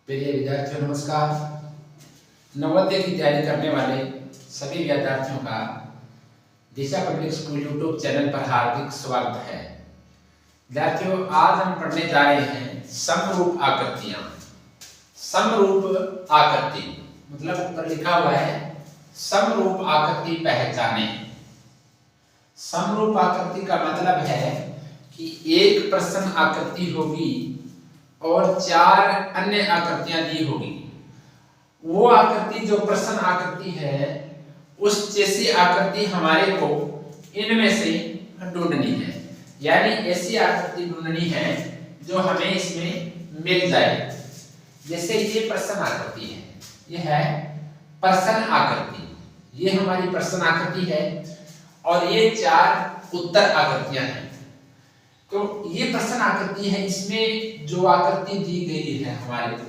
प्रिय विद्यार्थियों नमस्कार। नवोदय की तैयारी करने वाले सभी विद्यार्थियों का दिशा पब्लिक स्कूल यूट्यूब चैनल पर हार्दिक स्वागत है। विद्यार्थियों, आज हम पढ़ने जा रहे हैं समरूप आकृतियां। समरूप आकृति मतलब ऊपर लिखा हुआ है समरूप आकृति पहचाने। समरूप आकृति का मतलब है कि एक प्रश्न आकृति होगी और 4 अन्य आकृतियां दी होगी। वो आकृति जो प्रश्न आकृति है उस जैसी आकृति हमारे को इनमें से ढूंढनी है, यानी ऐसी आकृति ढूंढनी है जो हमें इसमें मिल जाए। जैसे ये प्रश्न आकृति है, ये है प्रश्न आकृति, ये हमारी प्रश्न आकृति है और ये 4 उत्तर आकृतियां हैं। तो ये प्रश्न आकृति है, इसमें जो आकृति दी गई है हमारे को,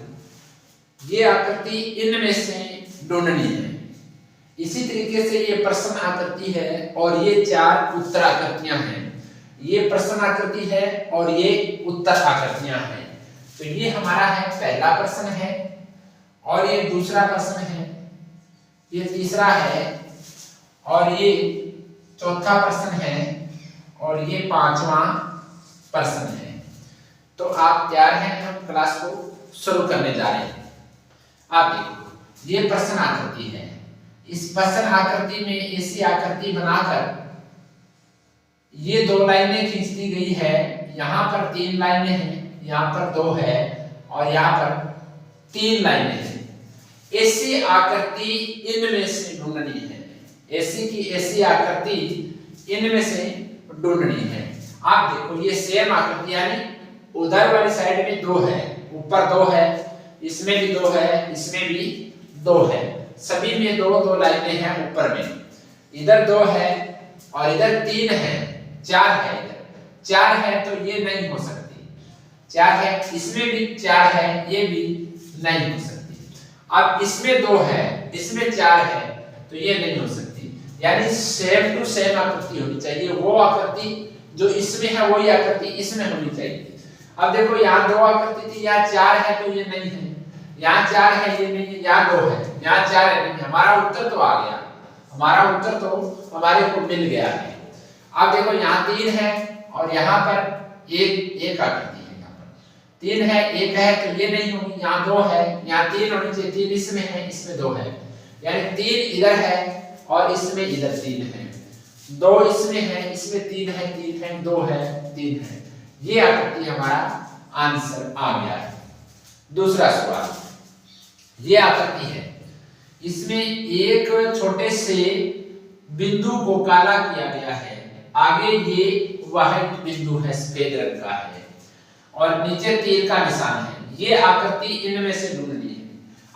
ये आकृति इनमें से ढूंढनी है। इसी तरीके से ये प्रश्न आकृति है और ये 4 उत्तर आकृतियां हैं। ये प्रश्न आकृति है और ये उत्तर आकृतियां हैं। तो ये हमारा है पहला प्रश्न है और ये दूसरा प्रश्न है, ये तीसरा है और ये चौथा प्रश्न है और ये 5वां प्रश्न है। तो आप तैयार हैं, हम क्लास को शुरू करने जा रहे हैं। आप देखो, ये प्रश्न आकृति है। इस प्रश्न आकृति में ऐसी आकृति बनाकर ये 2 लाइनें खींच दी गई है। यहाँ पर 3 लाइनें हैं, यहाँ पर 2 है और यहाँ पर 3 लाइनें हैं। ऐसी आकृति इनमें से ढूंढनी है, ऐसी की ऐसी आकृति इनमें से ढूंढनी है। आप देखो, ये सेम आकृति, यानी उधर वाली साइड में 2 है, ऊपर 2 है, इसमें भी 2 है, इसमें भी 2 है, सभी में 2-2 लाइनें हैं ऊपर में। इधर 2 है और इधर 3 है, 4 है। इधर 4 है तो ये नहीं हो सकती, 4 है, इसमें भी 4 है, ये भी नहीं हो सकती। अब इसमें 2 है, इसमें 4 है तो ये नहीं हो सकती, यानी सेम टू सेम आकृति होनी चाहिए। वो आकृति जो इसमें है वही आकृति इसमें होनी चाहिए। अब देखो, यहाँ 2 आकृति थी, यहाँ 4 है तो ये नहीं है, यहाँ 4 है ये नहीं है, यहाँ 2 है, यहाँ 4 है नहीं। हमारा उत्तर तो आ गया, हमारा उत्तर तो हमारे को मिल गया है। अब देखो, यहाँ 3 है और यहाँ पर एक आकृति है, यहाँ पर 3 है, 1 है तो ये नहीं होगी। यहाँ 2 है, यहाँ 3 होनी चाहिए, 3 इसमें है, इसमें 2 है, यानी 3 इधर है और इसमें इधर 3 है, 2 इसमें है, इसमें 3 है, 3 है, 2 है, 3 है। ये आकृति हमारा आंसर आ गया है। दूसरा सवाल, ये आकृति है, इसमें एक छोटे से बिंदु को काला किया गया है, आगे ये व्हाइट बिंदु है, सफेद रंग का है और नीचे तीर का निशान है। ये आकृति इनमें से ढूंढनी है।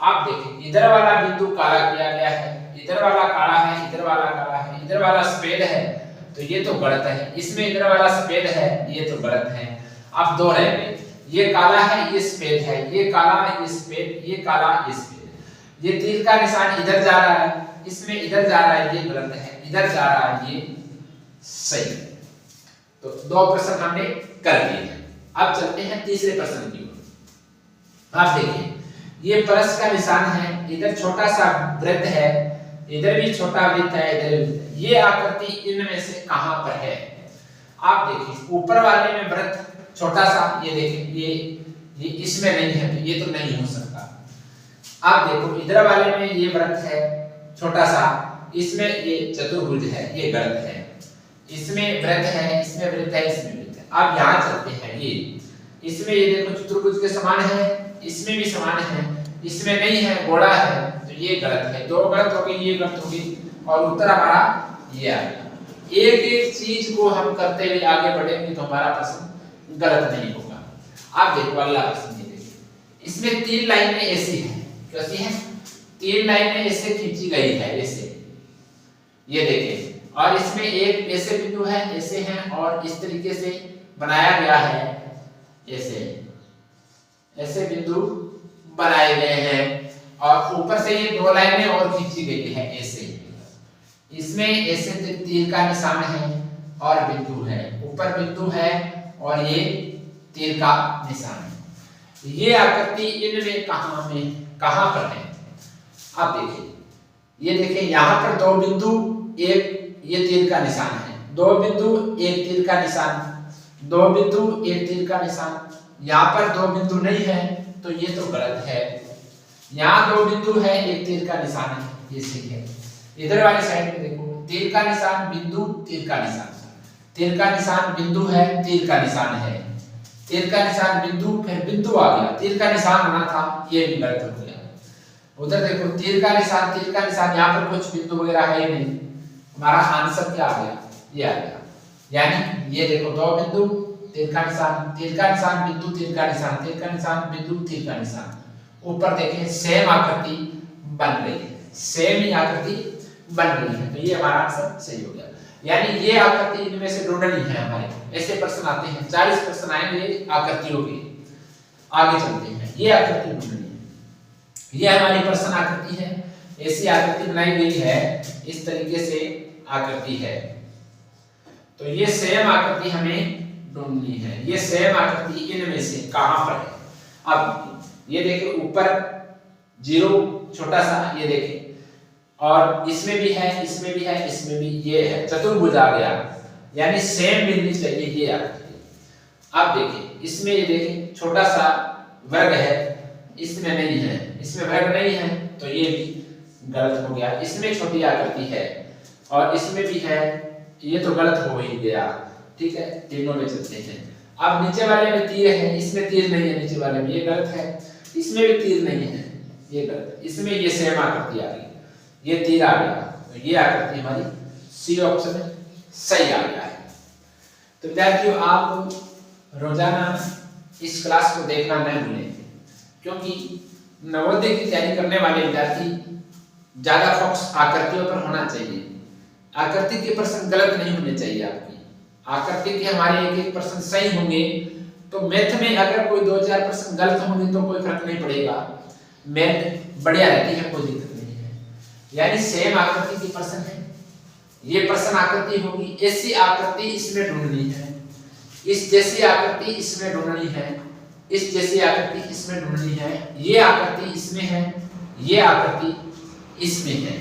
आप देखें, इधर वाला बिंदु काला किया गया है, इधर वाला काला है, इधर वाला काला है, इधर वाला सफेद है, तो ये तो गलत है। इसमें इधर वाला सफेद है, ये तो गलत है। अब 2 रह गए, ये काला है, ये सफेद है, ये काला, ये सफेद, ये काला, ये सफेद। ये तीर का निशान इधर जा रहा है, इसमें इधर जा रहा है, ये गलत है, इधर जा रहा है, ये सही है। तो 2 प्रश्न हमने कर लिए हैं। अब चलते हैं तीसरे प्रश्न की ओर। आप देखिए, ये प्लस का निशान है, इधर छोटा सा वृत्त है, इधर भी छोटा वृत्त है, इधर। ये आकृति इनमें से कहां पर है? आप देखिए, ऊपर वाले में वृत्त छोटा सा, ये देखिए, ये इसमें नहीं है तो ये तो नहीं हो सकता। आप देखो, इधर वाले में ये वृत्त है छोटा सा, इसमें ये चतुर्भुज है, ये गलत है। इसमें वृत्त है, इसमें वृत्त है, इसमें वृत्त है। अब यहां चलते हैं, ये इसमें ये देखो चतुर्भुज के समान है, इसमें भी समान है, इसमें नहीं है, गोला है, तो ये गलत है। 2 गलत हो गई, ये गलत हो गई और उत्तर हमारा ये आ गया। एक चीज को हम करते हुए आगे बढ़ेंगे तो हमारा प्रश्न गलत नहीं होगा। आप देखो, अगला प्रश्न ये देखिए, इसमें 3 लाइनें ऐसी हैं, कैसी हैं? 3 लाइनें ऐसे खींची गई है, ऐसे, ये देखिए, और इसमें एक ऐसे बिंदु है, ऐसे हैं और इस तरीके से बनाया गया है, ऐसे बिंदु बनाए गए हैं और ऊपर से ये 2 लाइनें और खींची गई है, ऐसे। इसमें ऐसे तीर का निशान है और बिंदु है, ऊपर बिंदु है और ये तीर का निशान है। ये आकृति इनमें कहां पर है? आप देखिए, ये देखिए यहाँ पर दो बिंदु, एक ये तीर का निशान है, दो बिंदु एक तीर का निशान, दो बिंदु एक तीर का निशान। यहाँ पर दो बिंदु नहीं है तो ये तो गलत है। यहाँ दो बिंदु है, एक तीर का निशान है, ये सही है। इधर वाली साइड में देखो, तीर का निशान बिंदु, तीर का निशान, तीर का निशान बिंदु है, तीर का निशान है, तीर का निशान बिंदु, फिर बिंदु आ गया, तीर का निशान होना था, ये भी गलत हो गया। उधर देखो तीर का निशान, तीर का निशान, यहाँ पर कुछ बिंदु वगैरह है ही नहीं। हमारा आंसर क्या आ गया? ये आ गया। यानी ये देखो दो बिंदु, तीर का निशान, तीर का निशान बिंदु, तीर का निशान, तीर का निशान बिंदु, तीर का निशान। ऊपर देखें सेम आकृति बन रही है, सेम ही आकृति बन रही है, तो ये हमारा आंसर सही हो गया। यानी ये आकृति इनमें से ढूंढनी है हमारे। ऐसे प्रश्न आते हैं, 40 प्रश्न आएंगे आकृतियों के। आगे चलते हैं, ये आकृति ढूंढनी है। ये हमारी प्रश्न आकृति है, ऐसी आकृति बनाई गई है, इस तरीके से आकृति है। तो ये सेम आकृति हमें ढूंढनी है। ये सेम आकृति इनमें से कहां पर है? अब ये देखिए ऊपर 0 छोटा सा, ये देखिए, और इसमें भी है, इसमें भी है, इसमें भी, ये है, चतुर्भुज आ गया, यानी सेम मिलनी चाहिए ये आकृति। अब देखिए इसमें, ये देखिए छोटा सा वर्ग है, इसमें नहीं है, इसमें वर्ग नहीं है, तो ये भी गलत हो गया। इसमें छोटी आकृति है और इसमें भी है, ये तो गलत हो ही गया। ठीक है, तीनों में चलते हैं। अब नीचे वाले में तीर है, इसमें तीर नहीं है, नीचे वाले में, ये गलत है। इसमें भी तीर नहीं है, ये गलत है। इसमें ये सेम आकृति आ गई, ये तीर आ गया, तो ये आकृति हमारी सी ऑप्शन में सही आ गया है। तो विद्यार्थियों, आप रोजाना इस क्लास को देखना न भूलें, क्योंकि नवोदय की तैयारी करने वाले विद्यार्थी ज्यादा फोकस आकृतियों पर होना चाहिए। आकृति के प्रश्न गलत नहीं होने चाहिए आपकी। आकृति के हमारे एक एक प्रश्न सही होंगे, तो मैथ में अगर कोई 2-4 प्रश्न गलत होंगे तो कोई फर्क नहीं पड़ेगा, मैथ बढ़िया रहती है, कोई दिक्कत नहीं है। यानी सेम आकृति के प्रश्न है, ये प्रश्न आकृति होगी, ऐसी आकृति इसमें ढूंढनी है, इस जैसी आकृति इसमें ढूंढनी है, इस जैसी आकृति इसमें ढूंढनी है, ये आकृति इसमें है, ये आकृति इसमें है।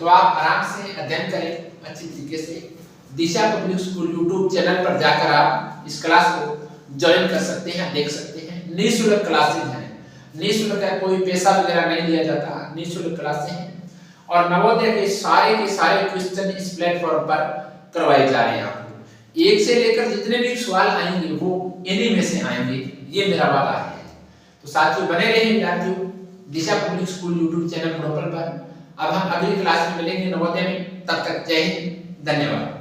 तो आप आराम से अध्ययन करें अच्छी तरीके से। दिशा पब्लिक स्कूल यूट्यूब चैनल पर जाकर आप इस क्लास को ज्वाइन कर सकते हैं, देख सकते हैं। निःशुल्क क्लासेज हैं, निःशुल्क है, कोई पैसा वगैरह नहीं लिया जाता, निःशुल्क क्लासेज हैं। और नवोदय के सारे क्वेश्चन इस प्लेटफॉर्म पर करवाए जा रहे हैं। आपको 1 से लेकर जितने भी सवाल आएंगे वो इन्हीं में से आएंगे, ये मेरा वादा है। तो साथियों बने रहिए विद्यार्थियों Disha public school YouTube channel global पर। अब हम अगली क्लास में मिलेंगे नवोदय में, तब तक जय हिंद, धन्यवाद।